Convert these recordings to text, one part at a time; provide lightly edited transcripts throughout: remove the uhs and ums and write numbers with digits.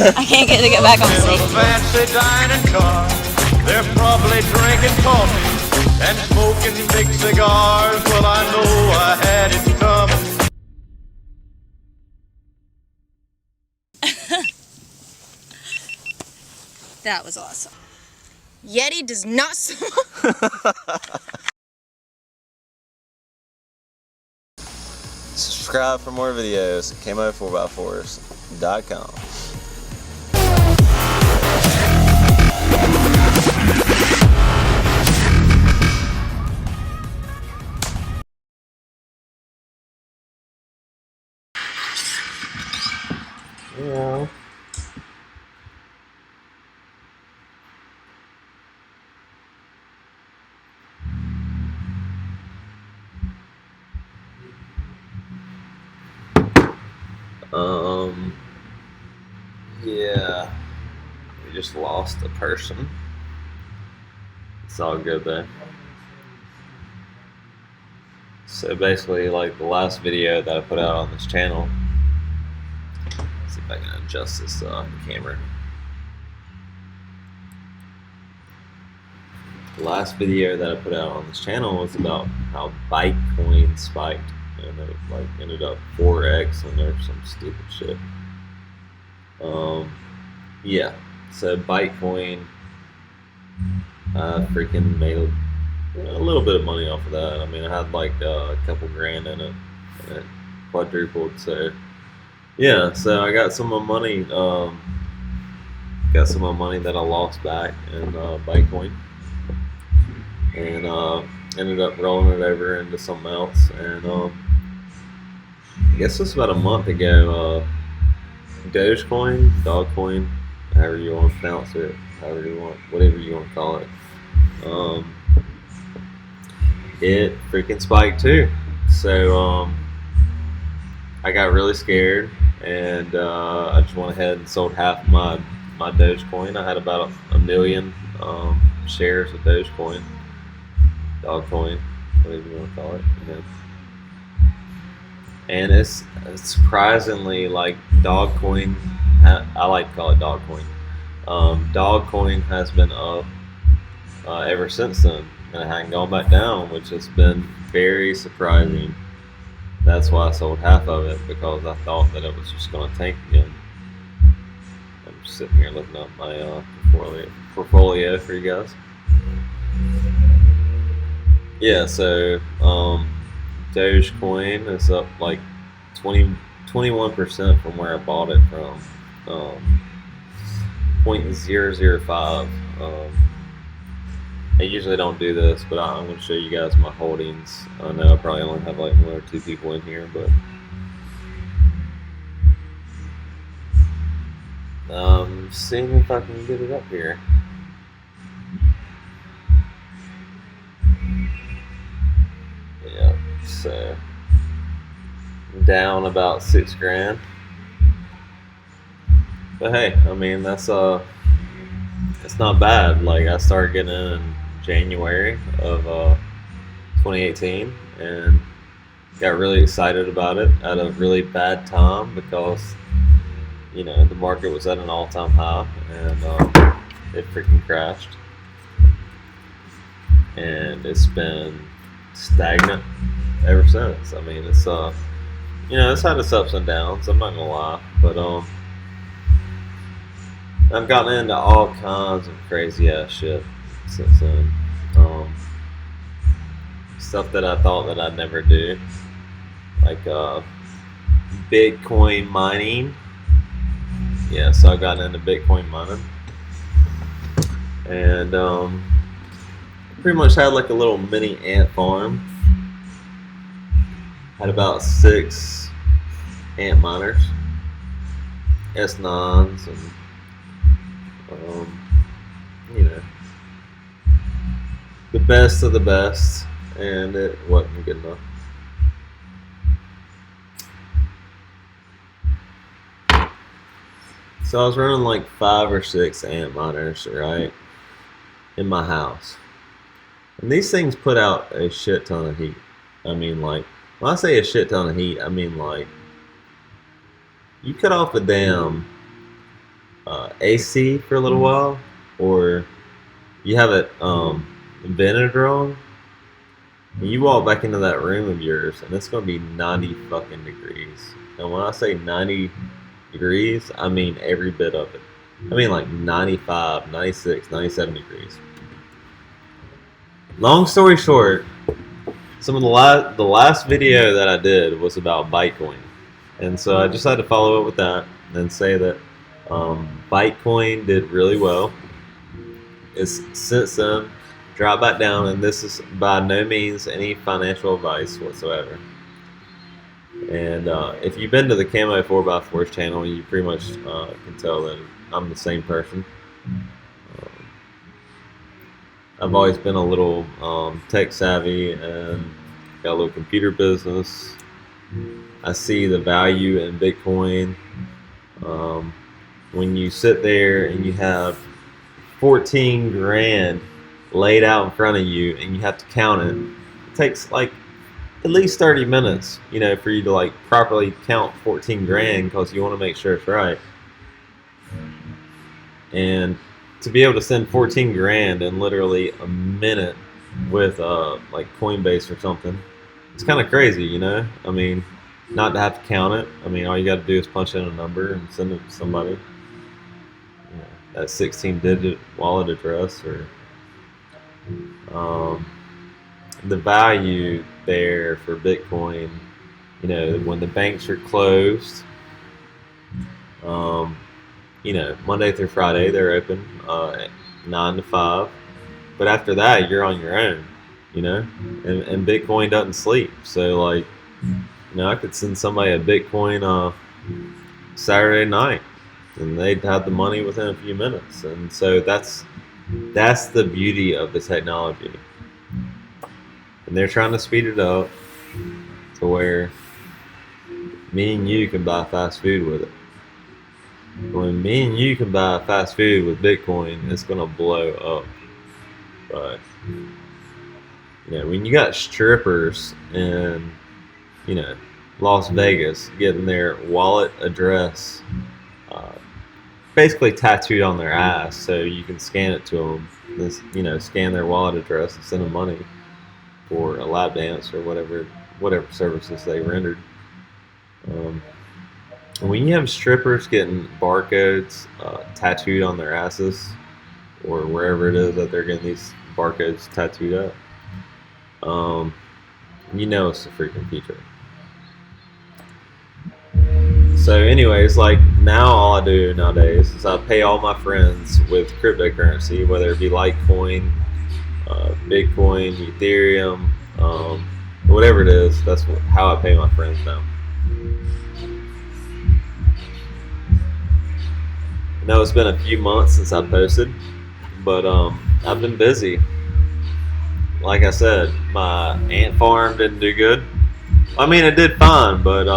I can't get to get back on In a stage. fancy dining car, they're probably drinking coffee and smoking big cigars. Well, I know I had it coming. That was awesome. Yeti does not smoke. Subscribe for more videos at camo4x4s.com. Yeah. Yeah, we just lost a person. It's all good though. So basically, like the last video that I put out on this channel, let's see if I can adjust this camera. The last video that I put out on this channel was about how Bytecoin spiked, and it like ended up 4x and there's some stupid shit. Yeah, so Bytecoin, freaking made a little bit of money off of that. I mean, I had like a couple grand in it, and it quadrupled. So yeah, so I got some of my money, that I lost back in Bytecoin, and ended up rolling it over into something else. And I guess it was about a month ago. Dogecoin, Dogcoin, however you want to pronounce it, whatever you want to call it. It freaking spiked too. So I got really scared, and I just went ahead and sold half my Dogecoin. I had about a million shares of Dogecoin, Dogcoin, whatever you want to call it. You know. And it's surprisingly like Dogcoin. I like to call it Dogcoin. Dogcoin has been up ever since then, and it hadn't gone back down, which has been very surprising. That's why I sold half of it, because I thought that it was just going to tank again. I'm just sitting here looking up my portfolio for you guys. Yeah, so Dogecoin is up like 21% from where I bought it from. 0.005. I usually don't do this, but I'm going to show you guys my holdings. I know I probably only have like 1 or 2 people in here, but seeing if I can get it up here. Yeah, so down about 6 grand. But hey, I mean, that's it's not bad. Like, I started getting in January of 2018, and got really excited about it at a really bad time, because you know the market was at an all-time high, and it freaking crashed, and it's been stagnant ever since. I mean, it's you know, it's had its ups and downs, I'm not gonna lie, but I've gotten into all kinds of crazy ass shit since then. Stuff that I thought that I'd never do, like Bitcoin mining. Yeah, so I got into Bitcoin mining, and pretty much had like a little mini ant farm. Had about 6 ant miners, S9s, and you know, the best of the best, and it wasn't good enough. So I was running like 5 or 6 ant miners, right, in my house, and these things put out a shit ton of heat. I mean, like, when I say a shit ton of heat, I mean like, you cut off a damn AC for a little while, or you have it vented wrong, and you walk back into that room of yours, and it's going to be 90 fucking degrees. And when I say 90 degrees, I mean every bit of it. I mean like 95, 96, 97 degrees. Long story short, some of the last video that I did was about Bitcoin, and so I just had to follow up with that and say that Bitcoin did really well. It's since then dropped back down, and this is by no means any financial advice whatsoever. And if you've been to the Camo 4x4's channel, you pretty much can tell that I'm the same person. I've always been a little tech savvy and got a little computer business. I see the value in Bitcoin. When you sit there and you have 14 grand laid out in front of you and you have to count it, it takes like at least 30 minutes, you know, for you to like properly count 14 grand because you want to make sure it's right. And to be able to send 14 grand in literally a minute with like Coinbase or something, it's kind of crazy, you know? I mean, not to have to count it. I mean, all you got to do is punch in a number and send it to somebody. You know, that 16-digit wallet address, or the value there for Bitcoin. You know, when the banks are closed, you know, Monday through Friday they're open 9 to 5, but after that you're on your own. You know, and Bitcoin doesn't sleep. So like, you know, I could send somebody a Bitcoin Saturday night, and they'd have the money within a few minutes. And so that's the beauty of the technology. And they're trying to speed it up to where me and you can buy fast food with it. When me and you can buy fast food with Bitcoin, it's gonna blow up. But you know, when you got strippers in, you know, Las Vegas getting their wallet address basically tattooed on their ass, so you can scan it to them, you know, scan their wallet address and send them money for a lap dance or whatever services they rendered. When you have strippers getting barcodes tattooed on their asses, or wherever it is that they're getting these barcodes tattooed up, you know it's the freaking future. So anyways, like now all I do nowadays is I pay all my friends with cryptocurrency, whether it be Litecoin, Bitcoin, Ethereum, whatever it is. That's how I pay my friends now. I know it's been a few months since I posted, but I've been busy. Like I said, my ant farm didn't do good. I mean, it did fine, but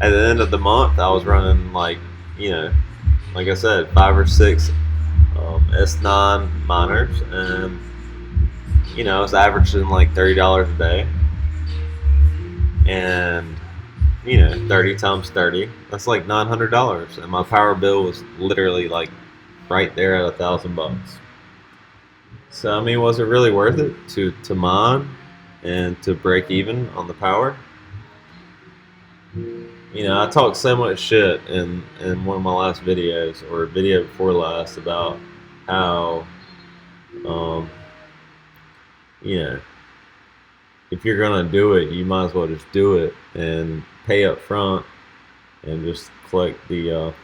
at the end of the month, I was running like, you know, like I said, 5 or 6 S9 miners, and you know, I was averaging like $30 a day, and you know, 30 times 30, that's like $900, and my power bill was literally like right there at $1,000. So I mean, was it really worth it to mine and to break even on the power? You know, I talked so much shit in one of my last videos, or video before last, about how you know, if you're gonna do it, you might as well just do it and pay up front and just collect the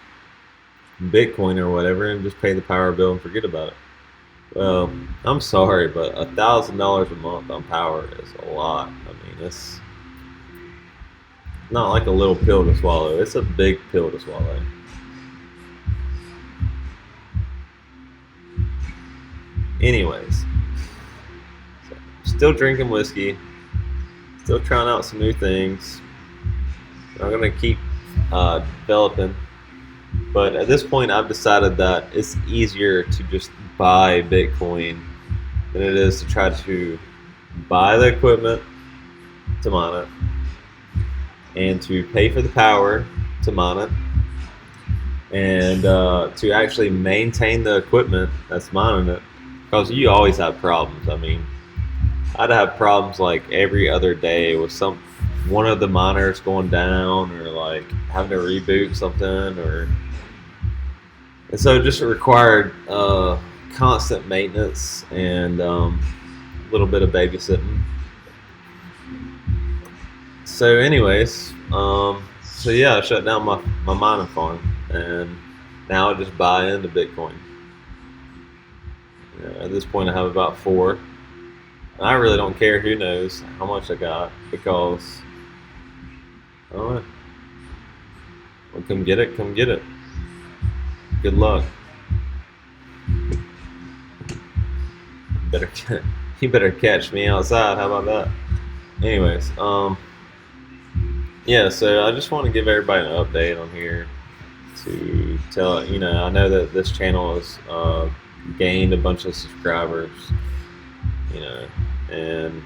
Bitcoin or whatever, and just pay the power bill and forget about it. Well, I'm sorry, but $1,000 a month on power is a lot. I mean, it's not like a little pill to swallow. It's a big pill to swallow. Anyways, so still drinking whiskey, still trying out some new things. I'm gonna keep developing, but at this point I've decided that it's easier to just buy Bitcoin than it is to try to buy the equipment to mine it, and to pay for the power to mine it, and to actually maintain the equipment that's mining it, because you always have problems. I mean, I'd have problems like every other day with one of the miners going down, or like having to reboot something, and so it just required constant maintenance and a little bit of babysitting. So anyways, so yeah, I shut down my mining farm, and now I just buy into Bitcoin. At this point I have about 4, and I really don't care who knows how much I got, because alright, well, come get it, good luck. You better catch me outside, how about that? Anyways, yeah, so I just want to give everybody an update on here to tell, I know that this channel has gained a bunch of subscribers, and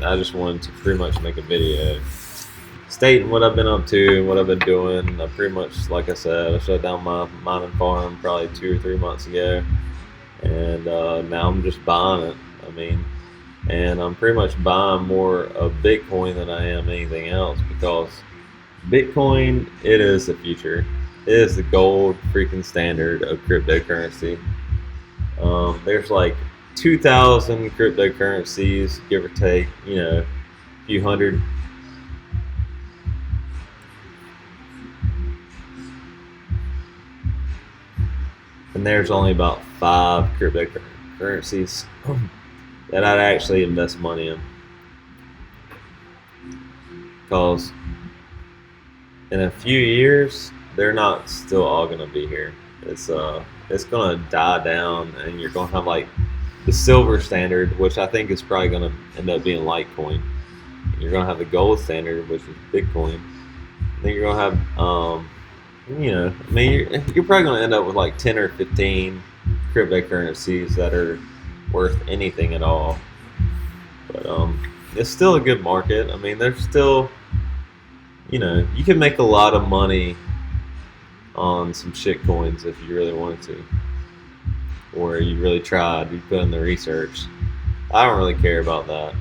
I just wanted to pretty much make a video stating what I've been up to and what I've been doing. I pretty much, like I said, I shut down my mining farm probably 2 or 3 months ago, and now I'm just buying it. I mean, and I'm pretty much buying more of Bitcoin than I am anything else, because Bitcoin, it is the future. It is the gold freaking standard of cryptocurrency. There's like 2,000 cryptocurrencies, give or take, a few hundred. And there's only about 5 cryptocurrencies that I'd actually invest money in, because in a few years they're not still all gonna be here. It's gonna die down, and you're gonna have like the silver standard, which I think is probably gonna end up being Litecoin. You're gonna have the gold standard, which is Bitcoin. Then you're gonna have I mean, you're probably gonna end up with like 10 or 15 cryptocurrencies that are worth anything at all. But it's still a good market. I mean, there's still, you can make a lot of money on some shit coins if you really wanted to, or you really tried, you put in the research. I don't really care about that.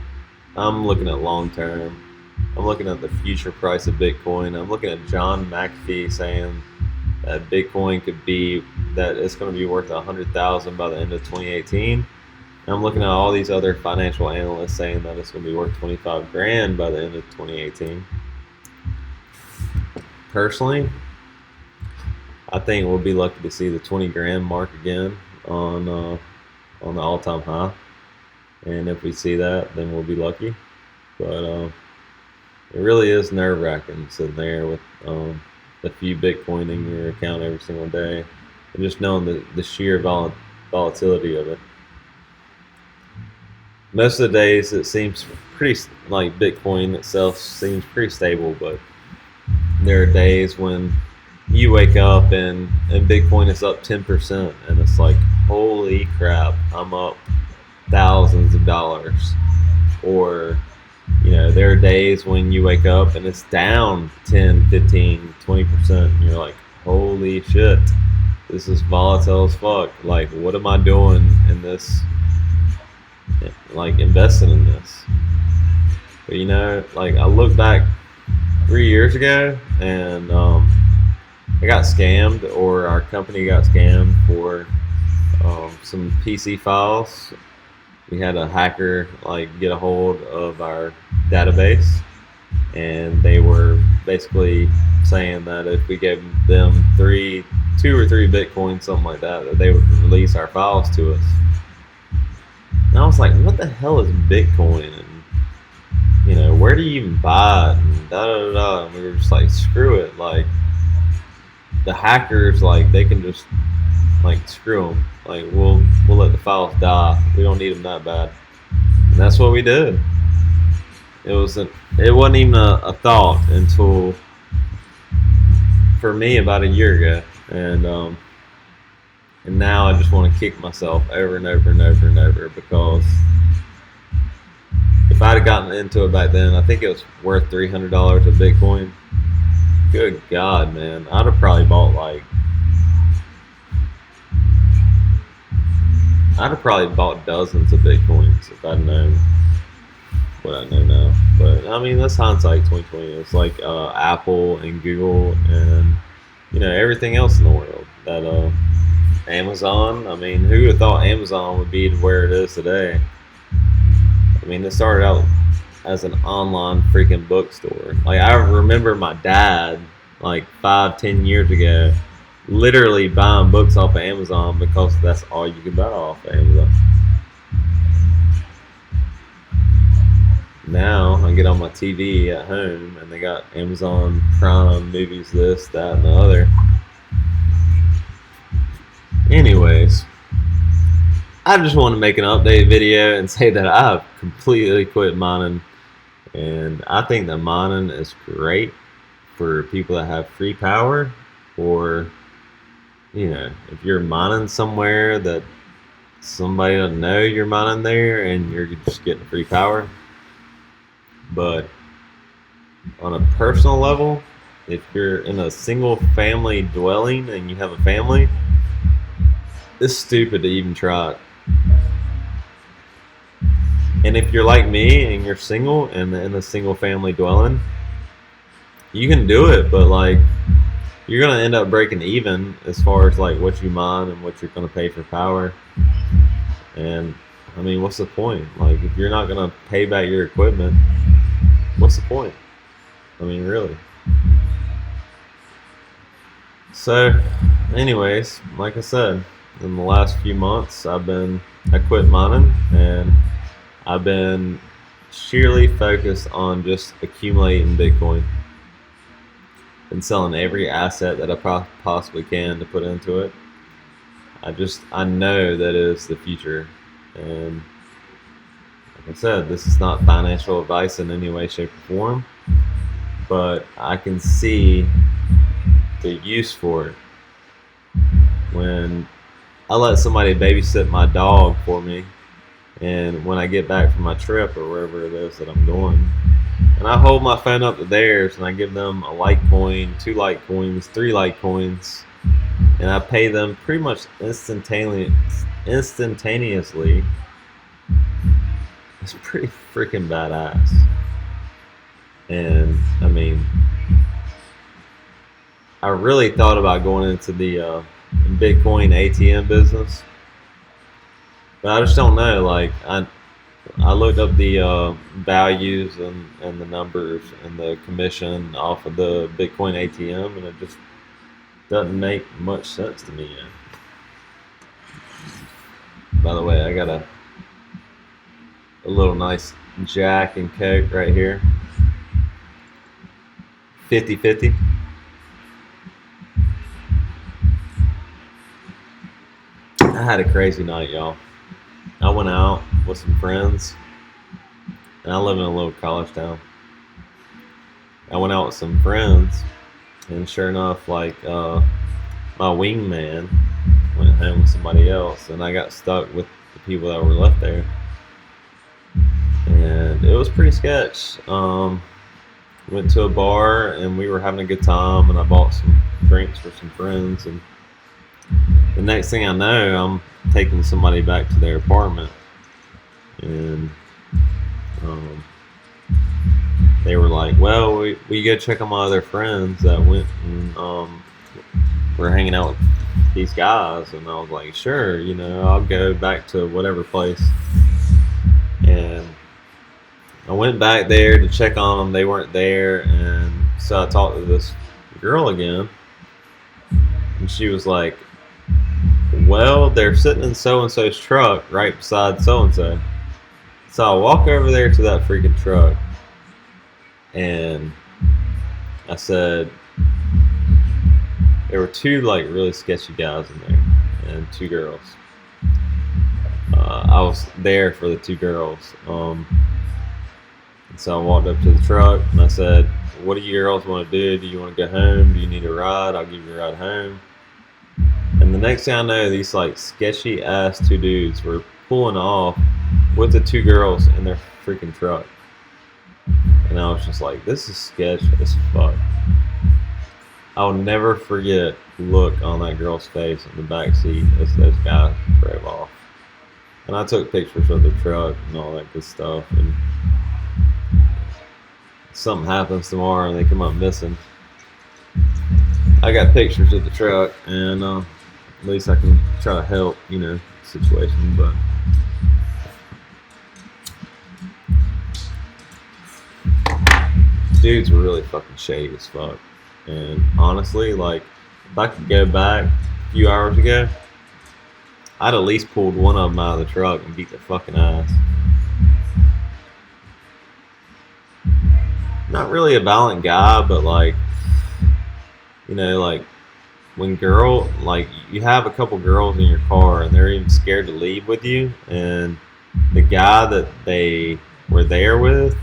I'm looking at long term. I'm looking at the future price of Bitcoin. I'm looking at John McAfee saying that Bitcoin could be, that it's going to be worth 100,000 by the end of 2018. And I'm looking at all these other financial analysts saying that it's going to be worth 25 grand by the end of 2018. Personally, I think we'll be lucky to see the 20 grand mark again on the all-time high. And if we see that, then we'll be lucky. But it really is nerve-wracking sitting there with a few Bitcoin in your account every single day, and just knowing the sheer volatility of it. Most of the days it seems pretty, like Bitcoin itself seems pretty stable, but there are days when you wake up and Bitcoin is up 10%, and it's like, holy crap, I'm up thousands of dollars. Or there are days when you wake up and it's down 10, 15, 20%, and you're like, holy shit, this is volatile as fuck. Like, what am I doing in this? Like, investing in this. But like, I look back 3 years ago, and I got scammed, or our company got scammed for some PC files. We had a hacker get a hold of our database, and they were basically saying that if we gave them 2 or 3 Bitcoin, something like that, that they would release our files to us. And I was like, what the hell is Bitcoin? And where do you even buy it? And da da da da. And we were just like, screw it. Like, the hackers, they can just screw them. Like, we'll let the files die. We don't need them that bad. And that's what we did. It wasn't even a thought until, for me, about a year ago. And now I just want to kick myself over and over and over and over, because if I'd have gotten into it back then, I think it was worth $300 of Bitcoin. Good God, man. I'd have probably bought I'd have probably bought dozens of Bitcoins if I'd known what I know now. But I mean, that's hindsight 2020. It's like Apple and Google and everything else in the world. That Amazon. I mean, who would have thought Amazon would be to where it is today? I mean, it started out as an online freaking bookstore. Like, I remember my dad, like 5-10 years ago, literally buying books off of Amazon because that's all you could buy off of Amazon. Now I get on my TV at home and they got Amazon Prime, movies, this, that, and the other. Anyways, I just want to make an update video and say that I have completely quit mining, and I think that mining is great for people that have free power, or if you're mining somewhere that somebody doesn't know you're mining there and you're just getting free power. But on a personal level, if you're in a single family dwelling and you have a family, it's stupid to even try it. And if you're like me and you're single and in a single family dwelling, you can do it, but like, you're going to end up breaking even as far as like what you mine and what you're going to pay for power. And I mean, what's the point? Like, if you're not going to pay back your equipment, what's the point? I mean, really. So anyways, like I said, in the last few months I quit mining, and I've been sheerly focused on just accumulating Bitcoin and selling every asset that I possibly can to put into it. I know that is the future. And like I said, this is not financial advice in any way, shape, or form, but I can see the use for it. When I let somebody babysit my dog for me, and when I get back from my trip or wherever it is that I'm going, and I hold my phone up to theirs and I give them a Litecoin, 2 Litecoins, 3 Litecoins, and I pay them pretty much instantaneously, it's pretty freaking badass. And I mean, I really thought about going into the Bitcoin ATM business, but I just don't know. Like, I looked up the values and the numbers and the commission off of the Bitcoin ATM, and it just doesn't make much sense to me yet. By the way, I got a little nice Jack and Coke right here. 50-50. I had a crazy night, y'all. I went out with some friends, and I live in a little college town. I went out with some friends, and sure enough, like, my wingman went home with somebody else, and I got stuck with the people that were left there. And it was pretty sketch. Went to a bar, and we were having a good time, and I bought some drinks for some friends, and the next thing I know, I'm taking somebody back to their apartment, and they were like, well, we go check on my other friends that went and were hanging out with these guys. And I was like, sure, I'll go back to whatever place. And I went back there to check on them. They weren't there, and so I talked to this girl again, and she was like, well, they're sitting in so-and-so's truck right beside so-and-so. So I walk over there to that freaking truck, and I said, there were 2 like really sketchy guys in there, and 2 girls. I was there for the 2 girls. And so I walked up to the truck, and I said, what do you girls want to do? Do you want to go home? Do you need a ride? I'll give you a ride home. And the next thing I know, these like sketchy ass 2 dudes were pulling off with the 2 girls in their freaking truck. And I was just like, this is sketch as fuck. I'll never forget the look on that girl's face in the back seat as those guys drove off. And I took pictures of the truck and all that good stuff. And something happens tomorrow and they come up missing, I got pictures of the truck, and at least I can try to help, the situation. But dudes were really fucking shady as fuck. And honestly, like, if I could go back a few hours ago, I'd at least pulled one of them out of the truck and beat their fucking ass. Not really a violent guy, but like, like when you have a couple girls in your car and they're even scared to leave with you, and the guy that they were there with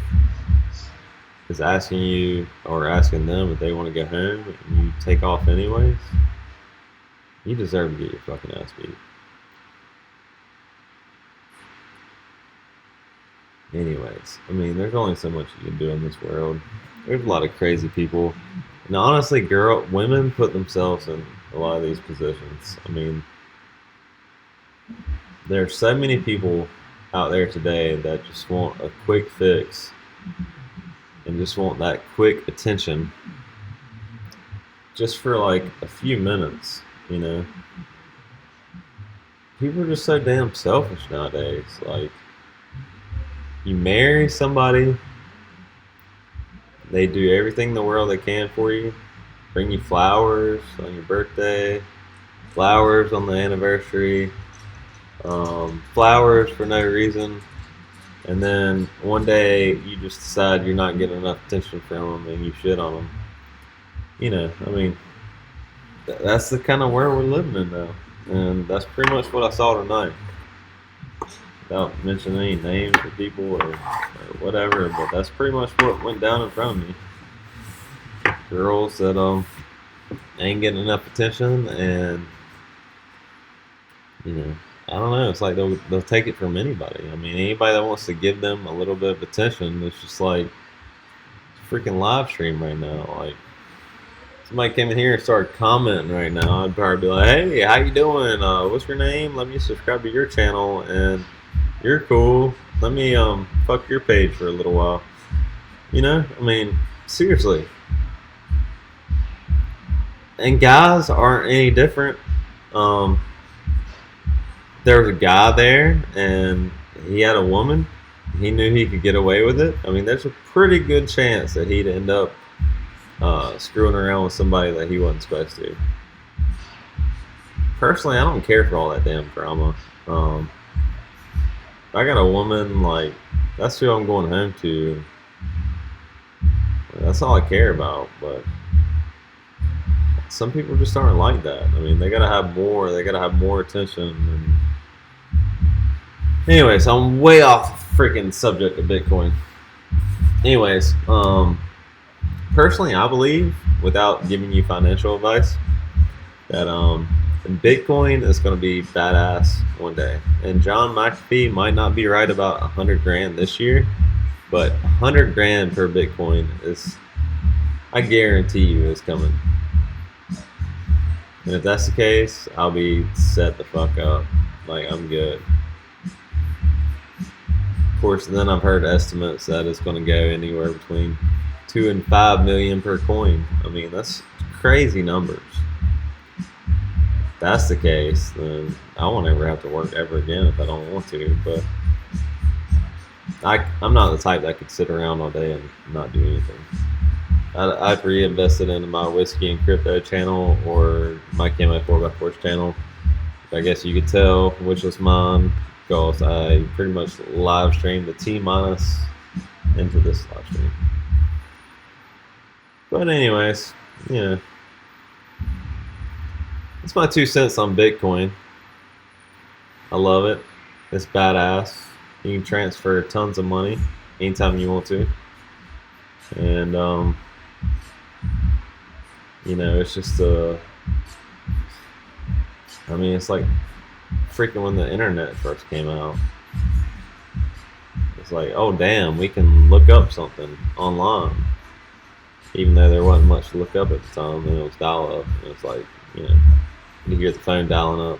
is asking you or asking them if they want to go home, and you take off anyways, you deserve to get your fucking ass beat. Anyways, I mean, there's only so much you can do in this world. There's a lot of crazy people. And honestly, women put themselves in a lot of these positions. I mean, there are so many people out there today that just want a quick fix and just want that quick attention just for like a few minutes, People are just so damn selfish nowadays. Like, you marry somebody, they do everything in the world they can for you, bring you flowers on your birthday, flowers on the anniversary, flowers for no reason, and then one day you just decide you're not getting enough attention from them and you shit on them. I mean, that's the kind of world we're living in now, and that's pretty much what I saw tonight. Without mentioning any names or people or whatever, but that's pretty much what went down in front of me. Girls that ain't getting enough attention, and I don't know. It's like they'll take it from anybody. I mean, anybody that wants to give them a little bit of attention, it's just like it's a freaking live stream right now. Like, somebody came in here and started commenting right now, I'd probably be like, "Hey, how you doing? What's your name? Let me subscribe to your channel, and you're cool. Let me fuck your page for a little while." I mean, seriously. And guys aren't any different. There was a guy there, and he had a woman. He knew he could get away with it. I mean, there's a pretty good chance that he'd end up screwing around with somebody that he wasn't supposed to. Personally, I don't care for all that damn drama. If I got a woman, like, that's who I'm going home to. That's all I care about. But some people just aren't like that. I mean, they gotta have more. They gotta have more attention. And anyways, I'm way off the freaking subject of Bitcoin. Anyways, personally, I believe, without giving you financial advice, that Bitcoin is going to be badass one day. And John McAfee might not be right about 100 grand this year, but 100 grand per Bitcoin is, I guarantee you, is coming. And if that's the case, I'll be set the fuck up. Like, I'm good. Of course, then I've heard estimates that it's going to go anywhere between 2 and 5 million per coin. I mean, that's crazy numbers. If that's the case, then I won't ever have to work ever again if I don't want to. But I'm not the type that could sit around all day and not do anything. I've reinvested into my whiskey and crypto channel, or my KMA 4x4 channel. I guess you could tell which was mine, because I pretty much live streamed the T- into this live stream. But anyways, that's my 2 cents on Bitcoin. I love it. It's badass. You can transfer tons of money anytime you want to. And, it's just it's like freaking when the internet first came out. It's like, oh damn, we can look up something online. Even though there wasn't much to look up at the time, and it was dial-up. And it's like, you hear the phone dialing up.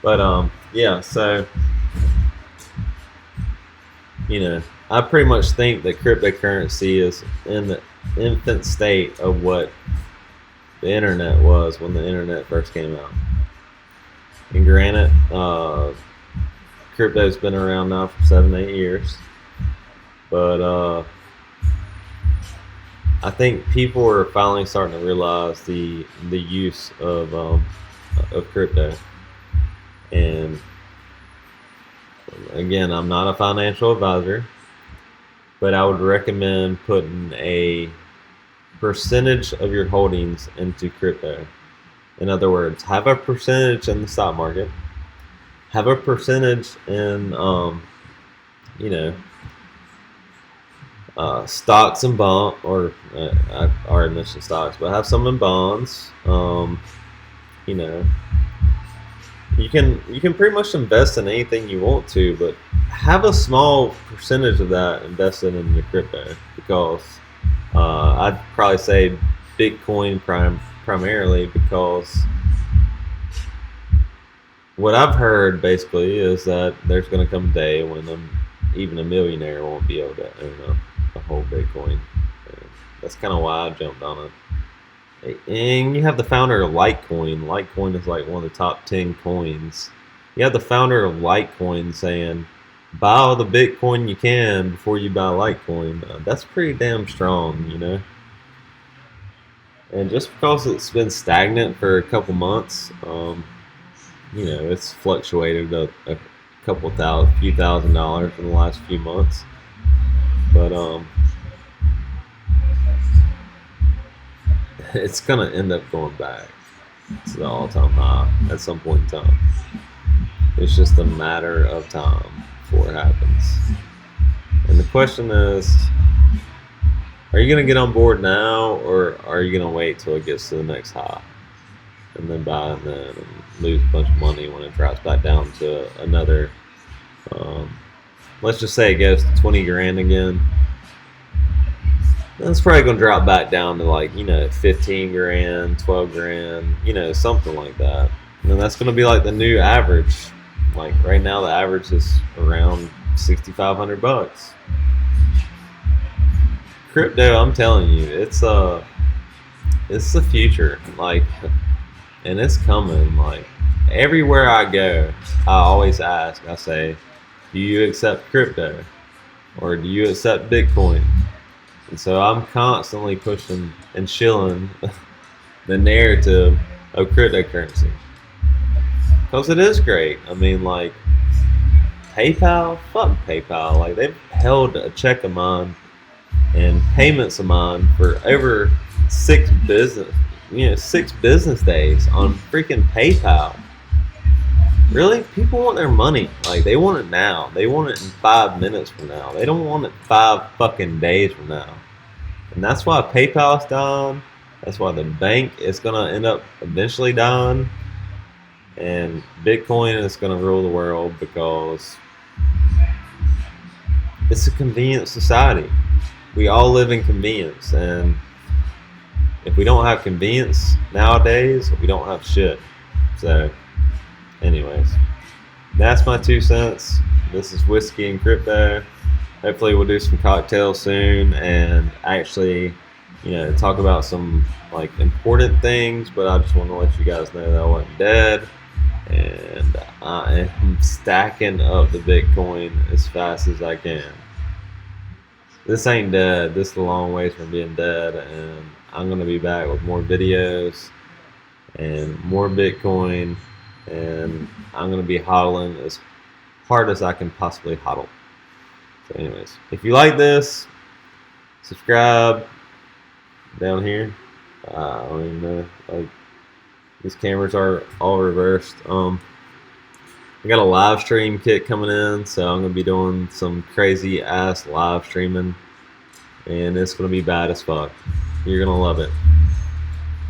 But yeah. So I pretty much think that cryptocurrency is in the infant state of what the internet was when the internet first came out. And granted, crypto's been around now for 7-8 years, but I think people are finally starting to realize the use of crypto. And again, I'm not a financial advisor, but I would recommend putting a percentage of your holdings into crypto. In other words, have a percentage in the stock market, have a percentage in stocks and bond, or I already mentioned stocks, but have some in bonds. You can pretty much invest in anything you want to, but have a small percentage of that invested in your crypto, because I'd probably say Bitcoin primarily, because what I've heard basically is that there's going to come a day when even a millionaire won't be able to own a whole Bitcoin. That's kind of why I jumped on it. And you have the founder of Litecoin. Litecoin is like one of the top 10 coins. You have the founder of Litecoin saying, buy all the Bitcoin you can before you buy Litecoin. That's pretty damn strong, And just because it's been stagnant for a couple months, it's fluctuated a few $1,000s in the last few months. But it's gonna end up going back to the all-time high at some point in time. It's just a matter of time before it happens. And the question is, are you gonna get on board now, or are you gonna wait till it gets to the next high and then buy it then and lose a bunch of money when it drops back down to another? Let's just say it goes to 20 grand again. That's probably going to drop back down to 15 grand, 12 grand, something like that. And that's going to be like the new average. Like right now, the average is around $6,500. Crypto, I'm telling you, it's the future. And it's coming. Everywhere I go, I always ask. I say, do you accept crypto, or do you accept Bitcoin? And so I'm constantly pushing and shilling the narrative of cryptocurrency, because it is great. I mean, PayPal, fuck PayPal. They've held a check of mine and payments of mine for over 6 business days on freaking PayPal. Really? People want their money. They want it now. They want it in 5 minutes from now. They don't want it 5 fucking days from now. And that's why PayPal's dying. That's why the bank is going to end up eventually dying. And Bitcoin is going to rule the world, because it's a convenient society. We all live in convenience. And if we don't have convenience nowadays, we don't have shit. So anyways, that's my 2 cents. This is Whiskey and Crypto. Hopefully we'll do some cocktails soon and actually, talk about some important things. But I just want to let you guys know that I wasn't dead, and I am stacking up the Bitcoin as fast as I can. This ain't dead. This is a long ways from being dead, and I'm gonna be back with more videos and more Bitcoin. And I'm going to be hodling as hard as I can possibly hodl. So anyways, if you like this, subscribe down here. I don't even know. These cameras are all reversed. I got a live stream kit coming in, so I'm going to be doing some crazy ass live streaming. And it's going to be bad as fuck. You're going to love it.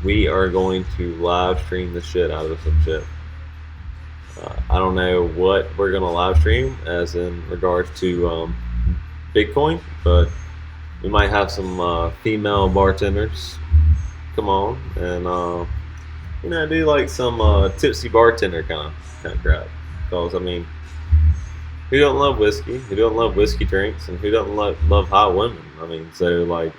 We are going to live stream the shit out of some shit. I don't know what we're going to live stream as in regards to Bitcoin, but we might have some female bartenders come on, and do like some tipsy bartender kind of crap. Because I mean, who don't love whiskey? Who don't love whiskey drinks? And who doesn't love hot women? I mean, so like,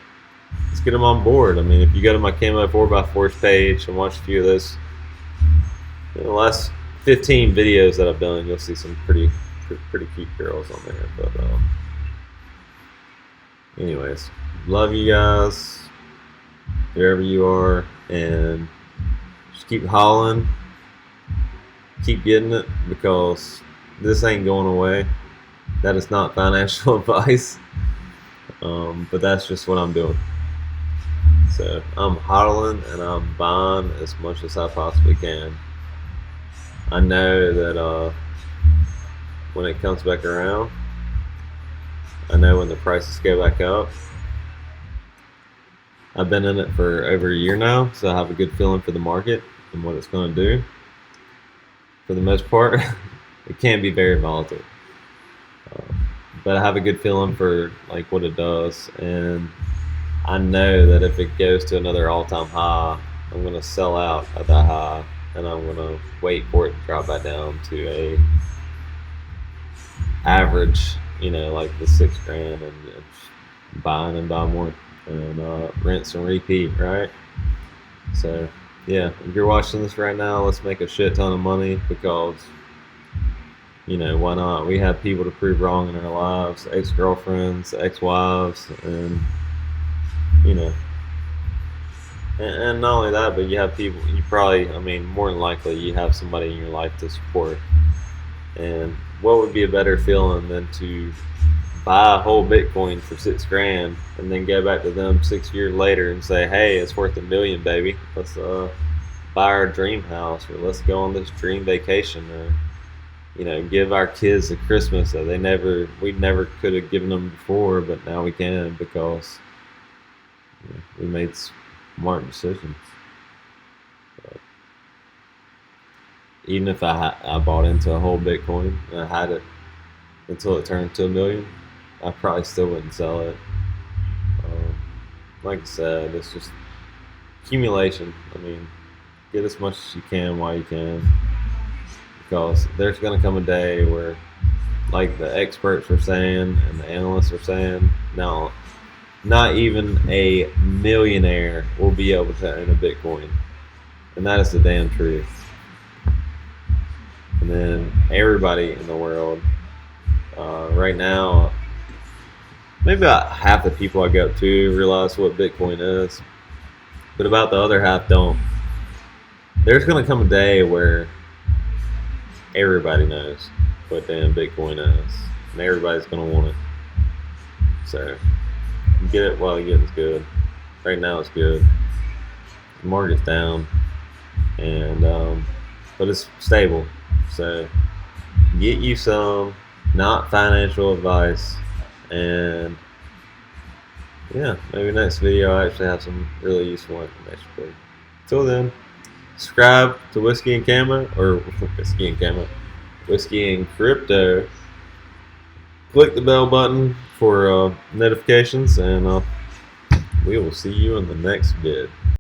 let's get them on board. I mean, if you go to my Camo 4x4's page and watch a few of those, the last 15 videos that I've done, you'll see some pretty cute girls on there. But anyways, love you guys wherever you are, and just keep hollering, keep getting it, because this ain't going away. That is not financial advice, but that's just what I'm doing. So I'm hodling and I'm buying as much as I possibly can. I know that when it comes back around, I know when the prices go back up. I've been in it for over a year now, so I have a good feeling for the market and what it's going to do. For the most part, it can be very volatile, but I have a good feeling for like what it does, and I know that if it goes to another all-time high, I'm going to sell out at that high, and I'm going to wait for it to drop back down to a average, like the $6,000, and just buy and buy more, and rinse and repeat, right? So yeah, if you're watching this right now, let's make a shit ton of money, because why not? We have people to prove wrong in our lives, ex-girlfriends, ex-wives, and and not only that, but you have people, you probably, more than likely, you have somebody in your life to support. And what would be a better feeling than to buy a whole Bitcoin for $6,000 and then go back to them 6 years later and say, hey, it's worth $1 million, baby. Let's buy our dream house, or let's go on this dream vacation, or give our kids a Christmas that we never could have given them before, but now we can, because we made smart decisions. But even if I bought into a whole Bitcoin and I had it until it turned to $1 million, I probably still wouldn't sell it. Like I said, it's just accumulation. Get as much as you can while you can, because there's going to come a day where, like the experts are saying and the analysts are saying, no, not even a millionaire will be able to own a Bitcoin. And that is the damn truth. And then everybody in the world, right now, maybe about half the people I go up to realize what Bitcoin is, but about the other half don't. There's going to come a day where everybody knows what damn Bitcoin is, and everybody's going to want it. So get it while you get it's good. Right now it's good. The market's down, and but it's stable. So get you some, not financial advice, and yeah, maybe next video I actually have some really useful information for you. Till then, subscribe to Whiskey and Camo, or Whiskey and Camo, Whiskey and Crypto. Click the bell button for notifications, and we will see you in the next vid.